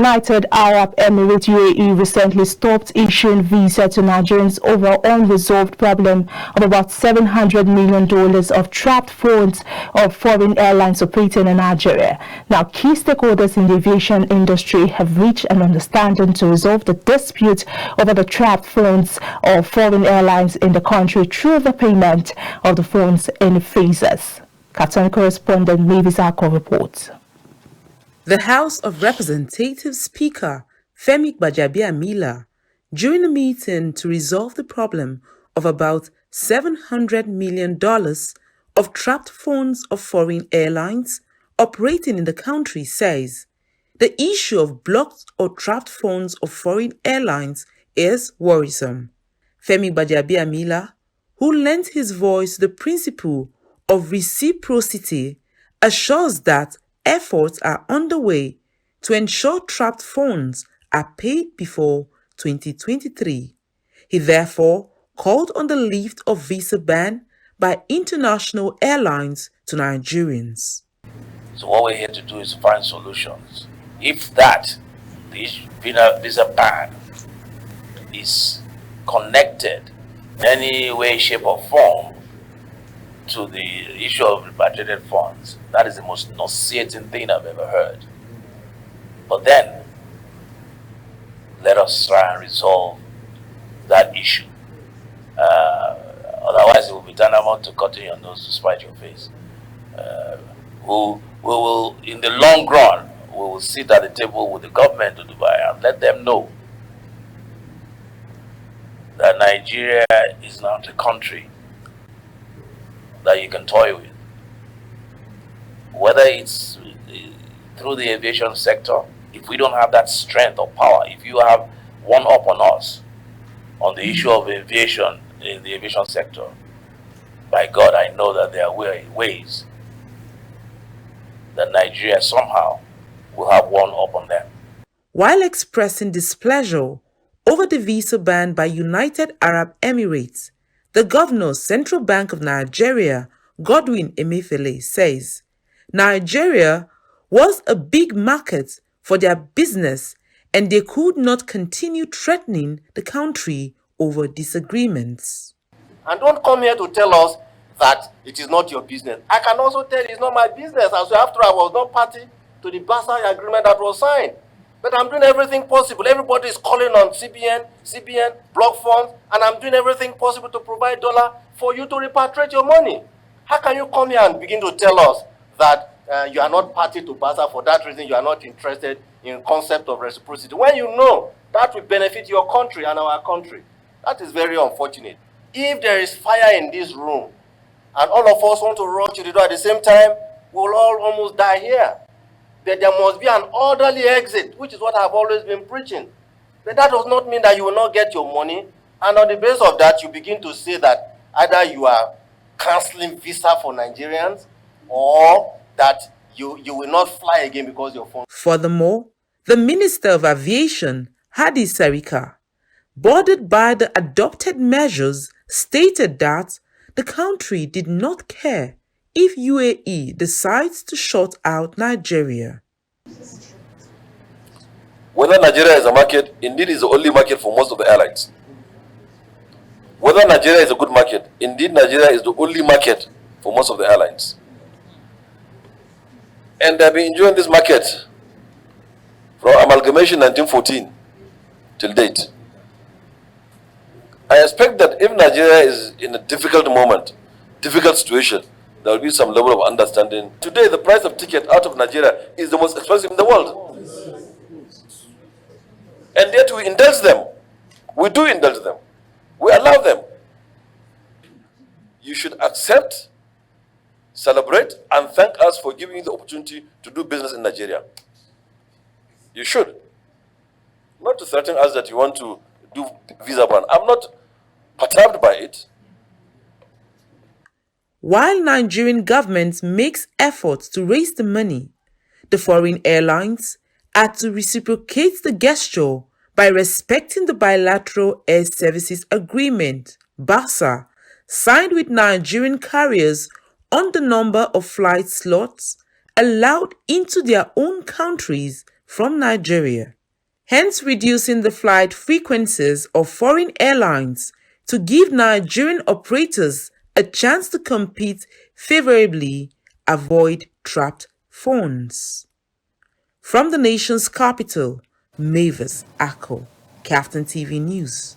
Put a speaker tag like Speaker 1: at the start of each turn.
Speaker 1: United Arab Emirates UAE recently stopped issuing visa to Nigerians over unresolved problem of about $700 million of trapped funds of foreign airlines operating in Nigeria. Now, key stakeholders in the aviation industry have reached an understanding to resolve the dispute over the trapped funds of foreign airlines in the country through the payment of the funds in phases. KAFTAN correspondent Mavis Akko reports.
Speaker 2: The House of Representatives Speaker Femi Gbajabiamila, during a meeting to resolve the problem of about $700 million of trapped funds of foreign airlines operating in the country, says the issue of blocked or trapped funds of foreign airlines is worrisome. Femi Gbajabiamila, who lent his voice to the principle of reciprocity, assures that efforts are underway to ensure trapped funds are paid before 2023. He therefore called on the lift of visa ban by international airlines to Nigerians.
Speaker 3: So what we're here to do is find solutions. If that, this visa ban is connected in any way, shape or form to the issue of repatriated funds, that is the most nauseating thing I've ever heard. But then, let us try and resolve that issue. Otherwise, it will be tantamount to cutting your nose to spite your face. We will, in the long run, we will sit at the table with the government of Dubai and let them know that Nigeria is not a country that you can toy with. Whether it's through the aviation sector, if we don't have that strength or power, if you have one up on us on the issue of aviation in the aviation sector, by God, I know that there are ways that Nigeria somehow will have one up on them.
Speaker 2: While expressing displeasure over the visa ban by United Arab Emirates, the Governor, Central Bank of Nigeria, Godwin Emefiele, says Nigeria was a big market for their business and they could not continue threatening the country over disagreements.
Speaker 4: And don't come here to tell us that it is not your business. I can also tell you it's not my business. And so after I was not party to the Versailles agreement that was signed. But I'm doing everything possible. Everybody is calling on CBN, block funds, and I'm doing everything possible to provide dollar for you to repatriate your money. How can you come here and begin to tell us that you are not party to Versailles, for that reason you are not interested in concept of reciprocity, when you know that will benefit your country and our country? That is very unfortunate. If there is fire in this room, and all of us want to rush to the door at the same time, we will all almost die here. But there must be an orderly exit, which is what I've always been preaching. But that does not mean that you will not get your money. And on the basis of that, you begin to say that either you are cancelling visa for Nigerians or that you will not fly again because your phone.
Speaker 2: Furthermore, the Minister of Aviation, Hadi Sarika, bothered by the adopted measures, stated that the country did not care if UAE decides to shut out Nigeria.
Speaker 5: Whether Nigeria is a market, indeed is the only market for most of the airlines. Whether Nigeria is a good market, indeed Nigeria is the only market for most of the airlines. And they've been enjoying this market from amalgamation 1914 till date. I expect that if Nigeria is in a difficult moment, difficult situation, there will be some level of understanding. Today, the price of ticket out of Nigeria is the most expensive in the world. And yet we indulge them. We do indulge them. We allow them. You should accept, celebrate, and thank us for giving you the opportunity to do business in Nigeria. You should. Not to threaten us that you want to do visa ban. I'm not perturbed by it.
Speaker 2: While Nigerian government makes efforts to raise the money, the foreign airlines are to reciprocate the gesture by respecting the bilateral air services agreement, BASA, signed with Nigerian carriers on the number of flight slots allowed into their own countries from Nigeria, hence reducing the flight frequencies of foreign airlines to give Nigerian operators a chance to compete favorably, avoid trapped funds. From the nation's capital, Mavis Ako, KAFTAN TV News.